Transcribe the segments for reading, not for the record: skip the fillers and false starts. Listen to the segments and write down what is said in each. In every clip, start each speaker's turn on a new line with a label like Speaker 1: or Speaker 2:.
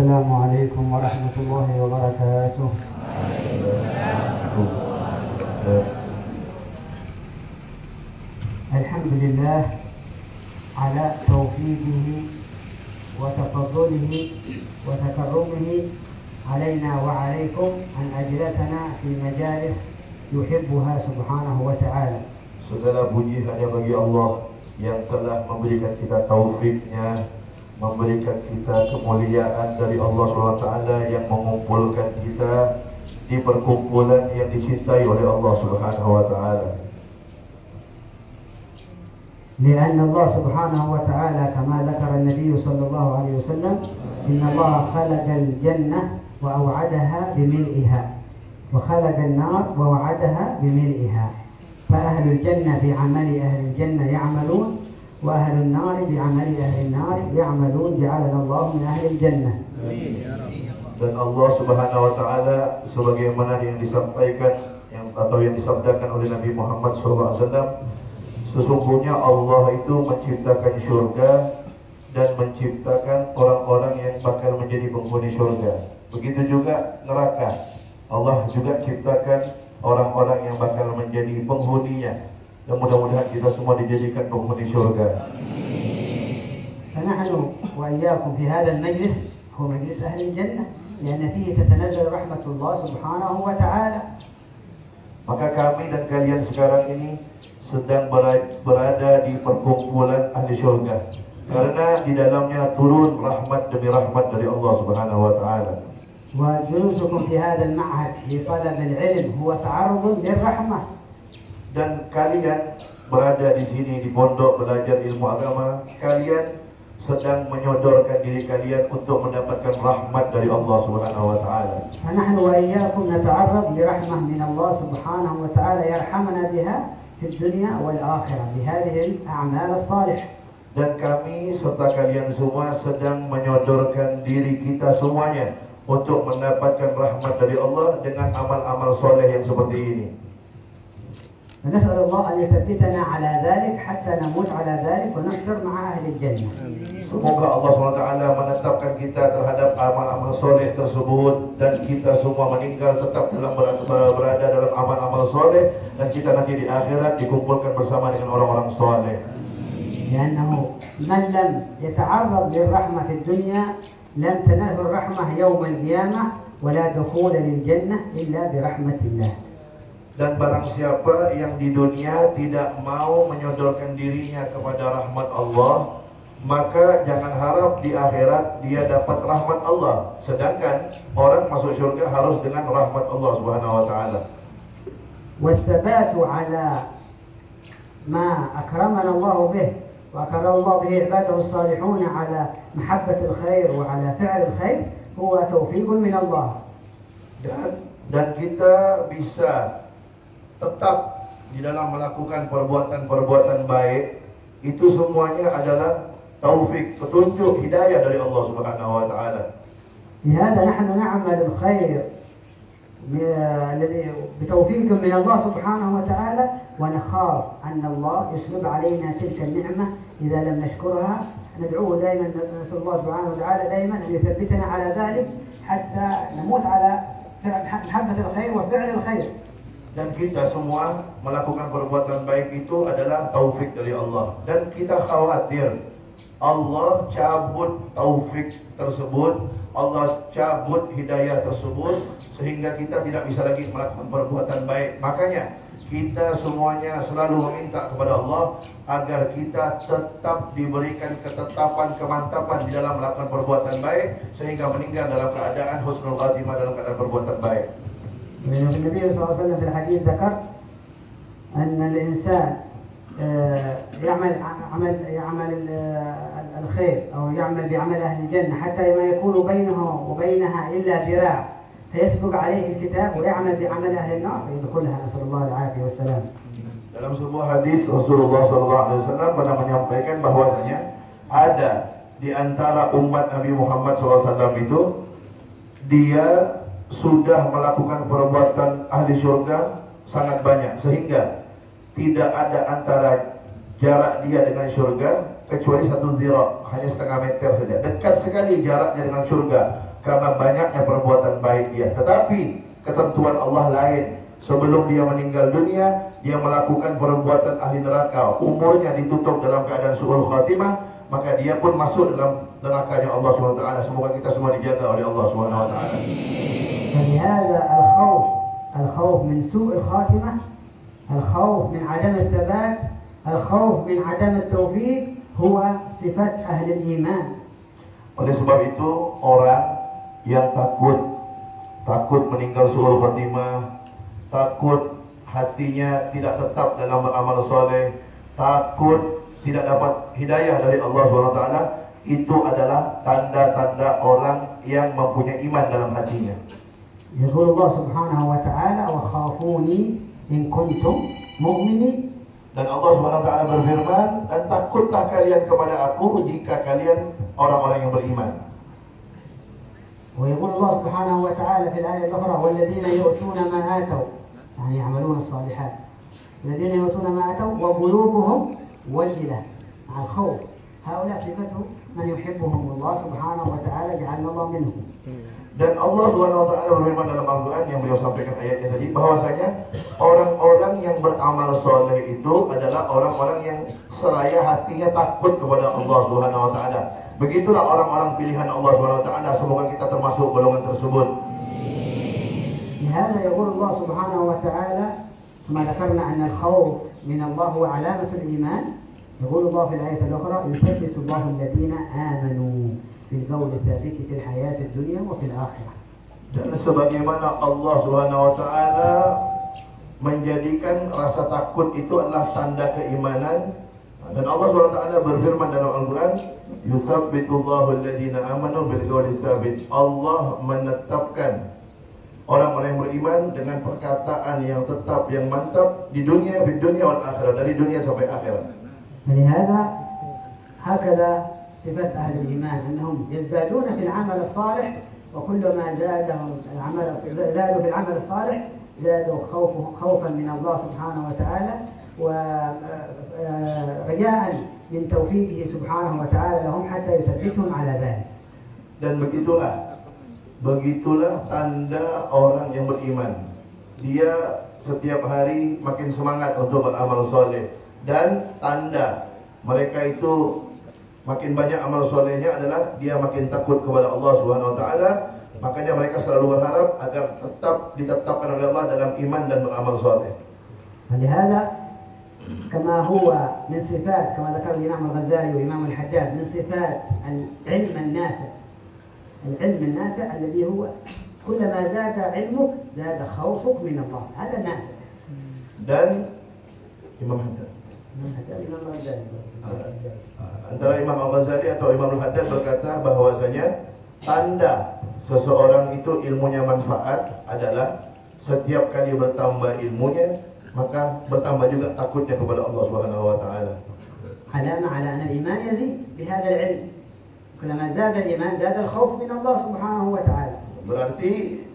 Speaker 1: السلام عليكم ورحمة الله وبركاته. الحمد لله على توفيقه وتفضله وتكرمه علينا وعليكم أن أجلسنا في مجالس يحبها سبحانه وتعالى.
Speaker 2: Segala puji hanya bagi Allah yang telah memberikan kita taufiknya, memberikan kita kemuliaan dari Allah SWT yang mengumpulkan kita di perkumpulan yang dicintai oleh Allah Subhanahu wa taala.
Speaker 1: لأن الله سبحانه وتعالى كما ذكر النبي صلى الله عليه وسلم إن الله خلق الجنة وأوعدها بملئها وخلق النار ووعدها بملئها، فأهل الجنة بعمل أهل الجنة يعملون وأهل النار بعمل أهل النار يعملون، جعلنا الله من أهل الجنة.
Speaker 2: Dan Allah Subhanahu wa taala sebagaimana yang disampaikan atau yang disabdakan oleh Nabi Muhammad SAW, sesungguhnya Allah itu menciptakan surga dan menciptakan orang-orang yang bakal menjadi penghuni surga. Begitu juga neraka. Allah juga ciptakan orang-orang yang bakal menjadi penghuninya. Dan mudah-mudahan kita semua dijadikan penghuni surga.
Speaker 1: فنحن وإياكم في هذا المجلس هو مجلس أهل الجنة لأن فيه تتنزل رحمة الله سبحانه وتعالى.
Speaker 2: Maka kami dan kalian sekarang ini sedang berada di perkumpulan ahli surga, karena di dalamnya turun rahmat demi rahmat dari Allah Subhanahu wa taala.
Speaker 1: وجلوسكم في هذا المعهد لطلب العلم هو تعرض للرحمة.
Speaker 2: Dan kalian berada di sini di pondok belajar ilmu agama, kalian sedang menyodorkan diri kalian untuk mendapatkan rahmat dari Allah Subhanahu wa taala.
Speaker 1: فنحن وإياكم نتعرض لرحمة من الله سبحانه وتعالى يرحمنا بها في الدنيا والآخرة بهذه الأعمال الصالحة.
Speaker 2: Dan kami serta kalian semua sedang menyodorkan diri kita semuanya untuk mendapatkan rahmat dari Allah dengan amal-amal soleh yang seperti ini.
Speaker 1: فنسأل الله أن يثبتنا على ذلك حتى نموت على ذلك ونحشر مع أهل الجنة.
Speaker 2: Semoga Allah SWT menetapkan kita terhadap amal-amal soleh tersebut dan kita semua meninggal tetap berada dalam amal-amal soleh dan kita nanti di akhirat dikumpulkan bersama dengan orang-orang soleh.
Speaker 1: لأنه من لم يتعرض للرحمة في الدنيا لم تنله الرحمة يوم القيامة ولا دخول للجنة إلا برحمة الله.
Speaker 2: Dan barang siapa yang di dunia tidak mau menyodorkan dirinya kepada rahmat Allah, maka jangan harap di akhirat dia dapat rahmat Allah. Sedangkan orang masuk surga harus dengan rahmat Allah Subhanahu wa taala.
Speaker 1: والثبات على ما أكرمنا الله به وأكرم الله به عباده الصالحون على محبة الخير وعلى فعل الخير هو توفيق من الله.
Speaker 2: Dan kita bisa tetap di dalam melakukan perbuatan-perbuatan baik, itu semuanya adalah taufik, petunjuk, hidayah dari Allah Subhanahu wa taala.
Speaker 1: لهذا نحن نعمل الخير الذي بتوفيق من الله سبحانه وتعالى ونخاف أن الله يسلب علينا تلك النعمة إذا لم نشكرها. ندعوه دائما، نسأل الله سبحانه وتعالى دائما أن يثبتنا على ذلك حتى نموت على محبة الخير وفعل الخير.
Speaker 2: Dan kita semua melakukan perbuatan baik itu adalah taufik dari Allah. Dan kita khawatir Allah cabut taufik tersebut, Allah cabut hidayah tersebut, sehingga kita tidak bisa lagi melakukan perbuatan baik. Makanya kita semuanya selalu meminta kepada Allah agar kita tetap diberikan ketetapan, kemantapan di dalam melakukan perbuatan baik, sehingga meninggal dalam keadaan husnul khatimah, dalam keadaan perbuatan baik.
Speaker 1: النبي صلى الله عليه وسلم في الحديث ذكر أن الإنسان يعمل الخير أو يعمل بعمل أهل الجنة حتى ما يكون بينه وبينها إلا ذراع فيسبق عليه الكتاب ويعمل بعمل أهل النار فيدخلها، نسأل الله العافية والسلام.
Speaker 2: Dalam sebuah hadis Rasulullah SAW pernah menyampaikan bahwasanya ada di antara umat Nabi Muhammad SAW itu dia sudah melakukan perbuatan ahli surga sangat banyak, sehingga tidak ada antara jarak dia dengan surga kecuali 1 zira', hanya setengah meter saja. Dekat sekali jaraknya dengan surga. karena banyaknya perbuatan baik dia. Tetapi ketentuan Allah lain. Sebelum dia meninggal dunia, dia melakukan perbuatan ahli neraka, umurnya ditutup dalam keadaan su'ul khatimah, maka dia pun masuk dalam nerakanya Allah SWT. Semoga kita semua dijaga oleh Allah SWT.
Speaker 1: فلهذا الخوف من سوء الخاتمة، الخوف من عدم الثبات، الخوف من عدم التوفيق هو صفة أهل الإيمان.
Speaker 2: Oleh sebab itu orang yang takut meninggal su'ul khatimah, takut hatinya tidak tetap dalam beramal soleh, takut tidak dapat hidayah dari Allah SWT, itu adalah tanda-tanda orang yang mempunyai iman dalam hatinya.
Speaker 1: يقول الله سبحانه وتعالى وخافوني إن كنتم مؤمنين.
Speaker 2: Dan Allah SWT berfirman, dan takutlah kalian kepada aku jika kalian orang-orang yang beriman.
Speaker 1: ويقول الله سبحانه وتعالى في الآية الأخرى والذين يؤتون ما آتوا، يعني يعملون الصالحات، الذين يؤتون ما آتوا وقلوبهم وجلة، مع الخوف. هؤلاء صفته من يحبهم الله سبحانه وتعالى جعلنا الله منهم.
Speaker 2: Dan Allah SWT berfirman dalam Al-Quran yang beliau sampaikan ayatnya tadi, bahwasanya orang-orang yang beramal soleh itu adalah orang-orang yang seraya hatinya takut kepada Allah SWT. Begitulah orang-orang pilihan Allah SWT. Semoga kita termasuk golongan tersebut.
Speaker 1: لهذا يقول الله سبحانه وتعالى كما ذكرنا أن الخوف من الله هو علامة الإيمان. يقول الله في الآية الأخرى يثبت الله الذين آمنوا في القول الثابت في الحياة الدنيا وفي الآخرة.
Speaker 2: Dan sebagaimana Allah SWT menjadikan rasa takut itu adalah tanda keimanan, dan Allah SWT berfirman dalam Al-Quran, yuthabbitullahu alladhina amanu bil qawli tsabit. Allah menetapkan orang-orang yang beriman dengan perkataan yang tetap, yang mantap di dunia wal akhirah, dari dunia sampai akhirat.
Speaker 1: ولهذا هكذا صفة أهل الإيمان أنهم يزدادون في العمل الصالح، وكلما زادوا في العمل الصالح زادوا خوفا من الله سبحانه وتعالى ورجاء من توفيقه سبحانه وتعالى لهم حتى يثبتهم على ذلك.
Speaker 2: Dan begitulah tanda orang yang beriman. Dia setiap hari makin semangat untuk beramal soleh, dan tanda mereka itu makin banyak amal solehnya adalah dia makin takut kepada Allah Subhanahu wa taala. Makanya mereka selalu berharap agar tetap ditetapkan oleh Allah dalam iman dan beramal soleh.
Speaker 1: ولهذا كما هو من صفات كما ذكر الإمام الغزالي وإمام الحداد من صفات العلم النافع، العلم النافع الذي هو كلما زاد علمك زاد خوفك من الله، هذا النافع.
Speaker 2: Dan Imam Haddad, antara Imam Al-Ghazali atau Imam Al-Haddad berkata bahwasanya tanda seseorang itu ilmunya manfaat adalah setiap kali bertambah ilmunya, maka bertambah juga takutnya kepada Allah Subhanahu wa taala.
Speaker 1: علامة على أن الإيمان يزيد بهذا العلم. كلما زاد الإيمان زاد الخوف من الله سبحانه وتعالى. Berarti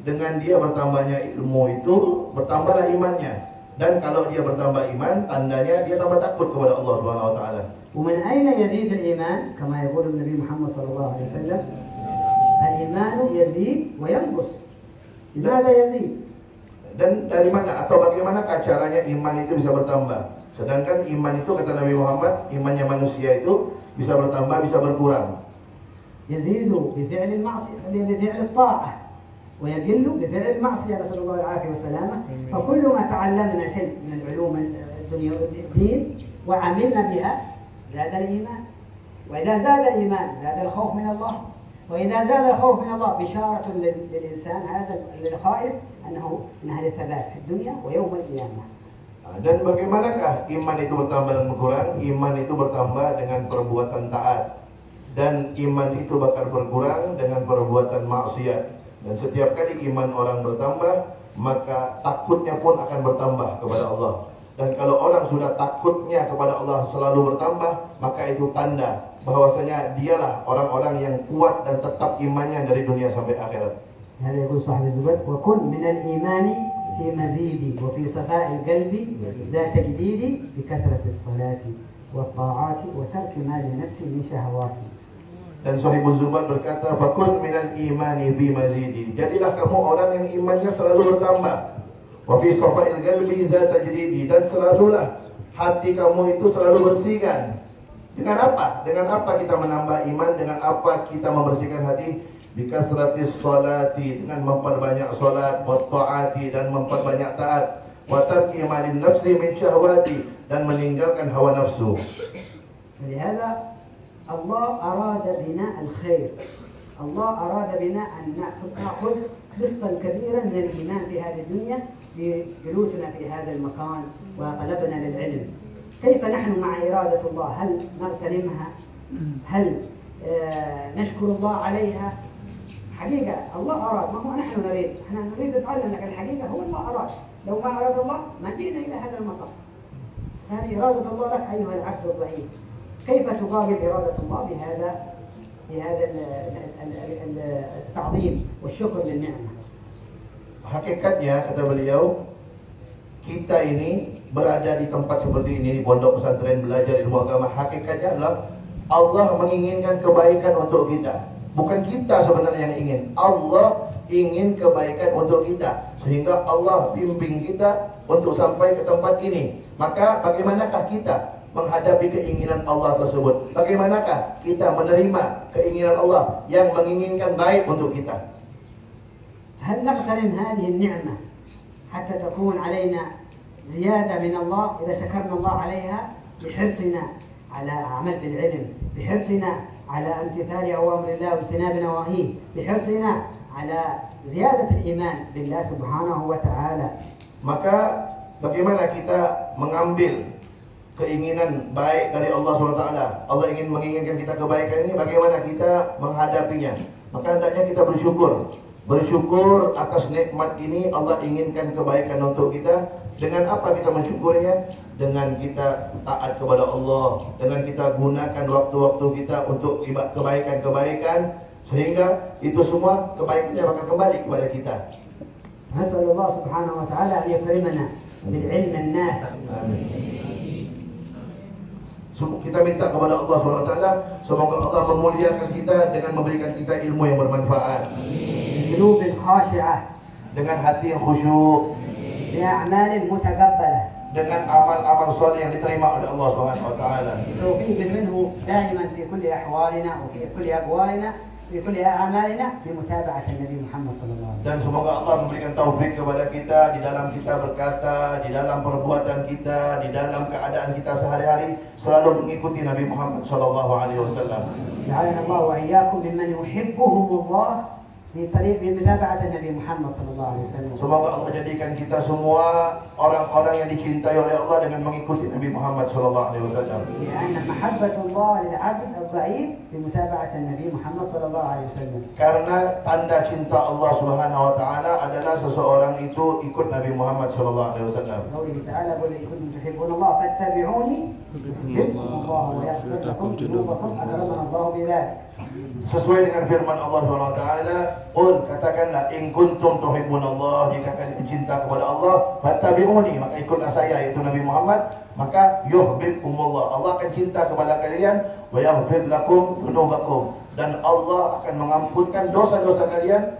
Speaker 1: dengan dia bertambahnya ilmu itu bertambahlah imannya. Dan kalau dia bertambah iman, tandanya dia tambah takut kepada Allah Subhanahu wa taala. ومن أين يزيد الإيمان؟ كما يقول النبي محمد صلى الله عليه وسلم الإيمان يزيد وينقص. لماذا يزيد؟ Dan dari mana atau bagaimana caranya iman itu bisa bertambah? Sedangkan iman itu kata Nabi Muhammad, imannya manusia itu bisa bertambah, bisa berkurang. يزيد بفعل المعصية بفعل الطاعة ويقل بفعل المعصية، نسأل الله العافية والسلامة. فكل ما تعلمنا شيء من علوم الدنيا والدين وعملنا بها زاد الإيمان، وإذا زاد الإيمان زاد الخوف من الله، وإذا زاد الخوف من الله بشارة للإنسان هذا الخائف أنه من أهل الثبات في الدنيا ويوم القيامة. Dan bagaimanakah iman itu bertambah dan berkurang? Iman itu bertambah dengan perbuatan taat, dan iman itu bakal berkurang dengan perbuatan maksiat. Dan setiap kali iman orang bertambah, maka takutnya pun akan bertambah kepada Allah. Dan kalau orang sudah takutnya kepada Allah selalu bertambah, maka itu tanda bahwasanya dialah orang-orang yang kuat dan tetap imannya dari dunia sampai akhirat. هذا يقول صاحب الزبد وكن من الإيمان في مزيد وفي صفاء القلب ذا تجديد بكثرة الصلاة والطاعات وترك ما لنفسه من شهوات.
Speaker 2: Dan Sahibul Zubat berkata, "Fakun minal imani bi mazidi." Jadilah kamu orang yang imannya selalu bertambah. Wa fi safa'il qalbi za tajdidi, dan selalulah hati kamu itu selalu bersihkan. Dengan apa? Dengan apa kita menambah iman? Dengan apa kita membersihkan hati? Bikasratis sholati, dengan memperbanyak solat, wa ta'ati, dan memperbanyak taat, wa tarki malin nafsi min syahwati, dan meninggalkan hawa nafsu.
Speaker 1: ولهذا الله أراد بناء الخير. الله أراد بناء أن نأخذ قسطا كبيرا من الإيمان في هذه الدنيا بجلوسنا في هذا المكان وطلبنا للعلم. كيف نحن مع إرادة الله؟ هل نغتنمها؟ هل نشكر الله عليها؟ حقيقة الله أراد، ما هو نحن نريد. نحن نريد نتعلم، لكن الحقيقة هو الله أراد. لو ما أراد الله ما جئنا إلى هذا المقام. هذه إرادة الله لك أيها العبد الضعيف. كيف تقابل إرادة الله بهذا التعظيم والشكر للنعمة؟
Speaker 2: Hakikatnya, kata beliau, kita ini berada di tempat seperti ini, di pondok pesantren, belajar ilmu agama. Hakikatnya adalah Allah menginginkan kebaikan untuk kita. Bukan kita sebenarnya yang ingin. Allah ingin kebaikan untuk kita, sehingga Allah bimbing kita untuk sampai ke tempat ini. Maka bagaimanakah kita menghadapi keinginan Allah tersebut? Bagaimanakah kita menerima keinginan Allah yang menginginkan baik untuk kita?
Speaker 1: هل نغتنم هذه النعمة حتى تكون علينا زيادة من الله إذا شكرنا الله عليها، بحرصنا على عمل بالعلم، بحرصنا على امتثال أوامر الله واجتناب نواهيه، بحرصنا على زيادة الإيمان بالله سبحانه وتعالى.
Speaker 2: Maka bagaimana kita mengambil keinginan baik dari Allah SWT? Allah ingin menginginkan kita kebaikan ini, bagaimana kita menghadapinya? Maka hendaknya kita bersyukur. Bersyukur atas nikmat ini. Allah inginkan kebaikan untuk kita. Dengan apa kita mensyukurnya? Dengan kita taat kepada Allah, dengan kita gunakan waktu-waktu kita untuk kebaikan-kebaikan, sehingga itu semua kebaikannya bakal kembali kepada kita.
Speaker 1: نسأل الله سبحانه وتعالى أن يكرمنا بالعلم النافع.
Speaker 2: Kita minta kepada Allah SWT, semoga Allah memuliakan kita dengan memberikan kita ilmu yang bermanfaat,
Speaker 1: قلوب خاشعة,
Speaker 2: dengan hati yang khusyuk,
Speaker 1: بأعمال متقبلة,
Speaker 2: dengan amal-amal soleh yang diterima oleh Allah SWT.
Speaker 1: توفيق منه دائما في كل أحوالنا وفي كل أقوالنا في كل أعمالنا بمتابعة النبي محمد صلى الله عليه وسلم.
Speaker 2: Dan semoga Allah memberikan taufik kepada kita di dalam kita berkata, di dalam perbuatan kita, di dalam keadaan kita sehari-hari selalu mengikuti Nabi Muhammad sallallahu alaihi wasallam.
Speaker 1: جعلنا الله وإياكم ممن يحبهم الله في طريق بمتابعة النبي محمد صلى الله عليه وسلم.
Speaker 2: Semoga Allah jadikan kita semua orang-orang yang dicintai oleh Allah dengan mengikuti Nabi Muhammad sallallahu alaihi wasallam.
Speaker 1: لأن محبة الله للعبد الضعيف بمتابعة النبي محمد صلى الله عليه وسلم.
Speaker 2: Karena tanda cinta Allah Subhanahu wa taala adalah seseorang itu ikut Nabi Muhammad sallallahu alaihi wasallam.
Speaker 1: قوله تعالى: قل إن كنتم تحبون الله فاتبعوني يحببكم الله ويغفر لكم ذنوبكم أكرمنا الله بذلك.
Speaker 2: Sesuai dengan firman Allah SWT, "Qul," katakanlah, "in kuntum tuhibbunallah," jika kalian cinta kepada Allah, fattabi'uni, maka ikutlah saya, yaitu Nabi Muhammad, maka yuhibbukumullah, Allah akan cinta kepada kalian, wa yaghfir lakum dzunubakum, dan Allah akan mengampunkan dosa-dosa kalian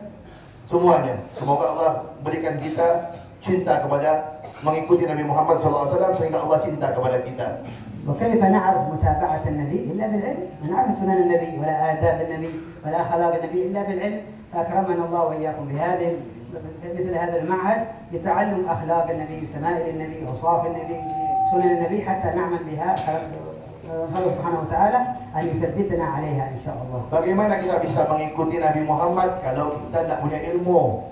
Speaker 2: semuanya. Semoga Allah berikan kita cinta kepada mengikuti Nabi Muhammad SAW, sehingga Allah cinta kepada kita.
Speaker 1: وكيف نعرف متابعة النبي إلا بالعلم؟ نعرف سنن النبي ولا آداب النبي ولا أخلاق النبي إلا بالعلم. فأكرمنا الله وإياكم بهذه مثل هذا المعهد لتعلم أخلاق النبي، شمائل النبي، أوصاف النبي، سنن النبي، حتى نعمل بها. نسأل سبحانه وتعالى أن يثبتنا عليها إن شاء الله.
Speaker 2: Bagaimana kita bisa mengikuti Nabi Muhammad kalau kita tidak punya ilmu?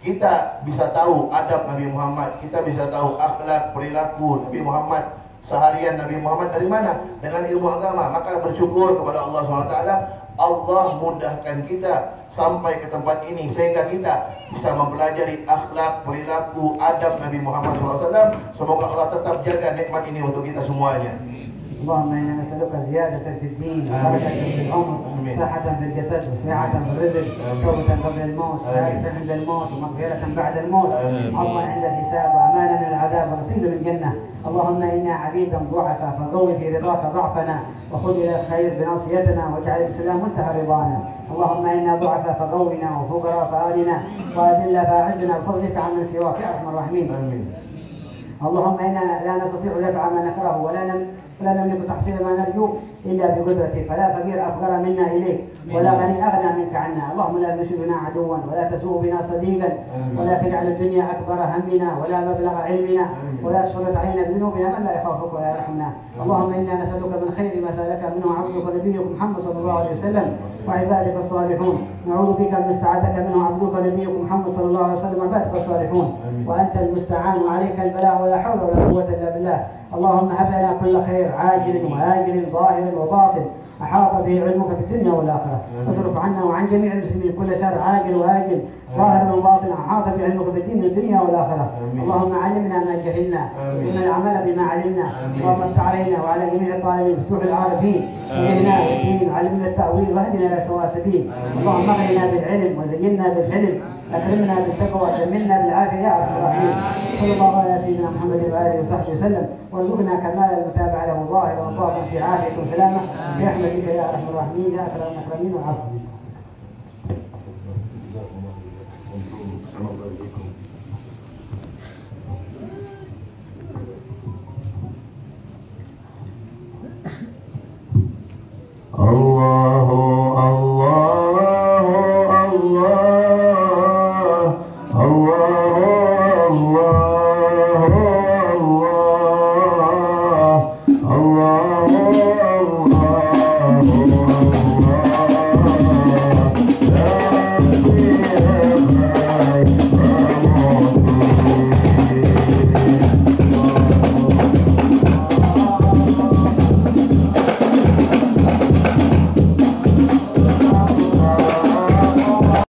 Speaker 2: Kita bisa tahu adab Nabi Muhammad, kita bisa tahu akhlak, perilaku Nabi Muhammad, seharian Nabi Muhammad dari mana? Dengan ilmu agama. Maka bersyukur kepada Allah SWT, Allah mudahkan kita sampai ke tempat ini, sehingga kita bisa mempelajari akhlak, perilaku, adab Nabi Muhammad SAW. Semoga Allah tetap jaga nikmat ini untuk kita semuanya.
Speaker 1: اللهم إنا نسألك زيادة في الدين وبركة في العمر، صحة في الجسد وسعة في الرزق، توبة قبل الموت، سعادة عند الموت ومغفرة بعد الموت، عفوا عند الحساب وأمانا من العذاب ورسيل من الجنة. اللهم إنا عبيدا ضعفا فقوي في رضاك ضعفنا، وخذ إلى الخير بناصيتنا واجعل الإسلام منتهى رضانا. اللهم إنا ضعفا فقونا وفقراء فآلنا وأذل فأعزنا بفضلك عمن سواك يا أرحم الراحمين. اللهم إنا لا نستطيع دفع ما نكره ولا نملك تحصيل ما نرجو إلا بقدرتك، فلا فقير أفقر منا إليك ولا غني أغنى منك عنا. اللهم لا تشر بنا عدوا ولا تسوء بنا صديقا ولا تجعل الدنيا أكبر همنا ولا مبلغ علمنا ولا تسلط علينا بذنوبنا من لا يخافك ولا يرحمنا. اللهم إنا نسألك من خير ما سألك منه عبدك ونبيك محمد صلى الله عليه وسلم وعبادك الصالحون، نعوذ بك من استعاذك منه عبدك ونبيك محمد صلى الله عليه وسلم وعبادك الصالحون، وأنت المستعان وعليك البلاء ولا حول ولا قوة إلا بالله. اللهم هب لنا كل خير عاجل وآجل ظاهر وباطن أحاط به علمك في الدنيا والآخرة، واصرف عنا وعن جميع المسلمين كل شر عاجل وآجل ظاهر وباطن أحاط به علمك في الدنيا والآخرة. اللهم علمنا ما جهلنا وإن العمل بما علمنا، اللهم افتح علينا وعلى جميع الطالبين فتوح العارفين وإهنا بالدين وعلمنا التأويل واهدنا إلى سواء السبيل. اللهم اغننا بالعلم وزينا بالحلم، أكرمنا بالتقوى وجملنا بالعافية يا أرحم الراحمين. صلى الله على سيدنا محمد وآله وصحبه وسلم، وارزقنا كمال المتابعة له ظاهرا وباطنا في عافية وسلامة برحمتك يا أرحم الراحمين يا أكرم الأكرمين والعفو.